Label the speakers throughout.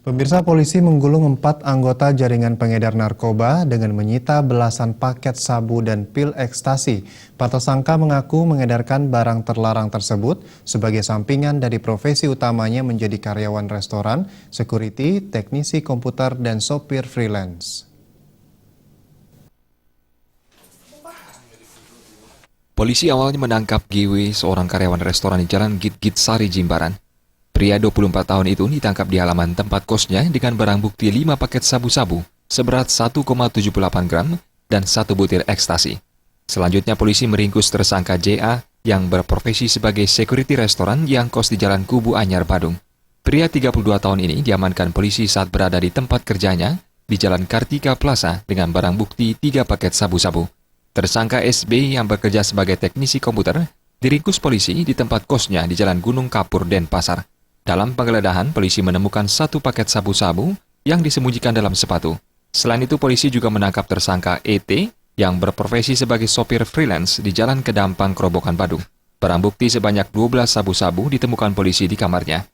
Speaker 1: Pemirsa, polisi menggulung 4 anggota jaringan pengedar narkoba dengan menyita belasan paket sabu dan pil ekstasi. Para tersangka mengaku mengedarkan barang terlarang tersebut sebagai sampingan dari profesi utamanya menjadi karyawan restoran, security, teknisi komputer, dan sopir freelance.
Speaker 2: Polisi awalnya menangkap GW, seorang karyawan restoran di Jalan Git-Git Sari, Jimbaran. Pria 24 tahun itu ditangkap di halaman tempat kosnya dengan barang bukti 5 paket sabu-sabu seberat 1,78 gram dan 1 butir ekstasi. Selanjutnya polisi meringkus tersangka JA yang berprofesi sebagai security restoran yang kos di Jalan Kubu Anyar, Badung. Pria 32 tahun ini diamankan polisi saat berada di tempat kerjanya di Jalan Kartika Plaza dengan barang bukti 3 paket sabu-sabu. Tersangka SB yang bekerja sebagai teknisi komputer diringkus polisi di tempat kosnya di Jalan Gunung Kapur, Denpasar. Dalam penggeledahan, polisi menemukan 1 paket sabu-sabu yang disembunyikan dalam sepatu. Selain itu, polisi juga menangkap tersangka ET yang berprofesi sebagai sopir freelance di Jalan Kedampang, Kerobokan, Badung. Barang bukti sebanyak 12 sabu-sabu ditemukan polisi di kamarnya.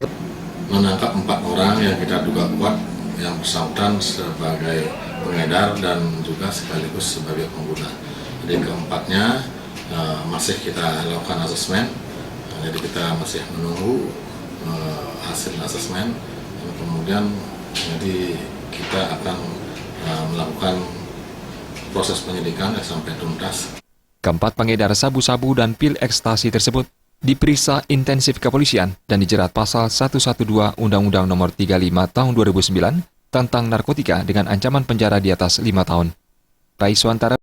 Speaker 3: Menangkap 4 orang yang kita duga kuat yang bersangkutan sebagai pengedar dan juga sekaligus sebagai pengguna. Jadi keempatnya masih kita lakukan asesmen, jadi kita masih menunggu hasil asesmen, dan kemudian jadi kita akan melakukan proses penyidikan sampai tuntas.
Speaker 2: Keempat pengedar sabu-sabu dan pil ekstasi tersebut diperiksa intensif kepolisian dan dijerat pasal 112 Undang-Undang Nomor 35 Tahun 2009 tentang narkotika dengan ancaman penjara di atas 5 tahun. Rai Suantara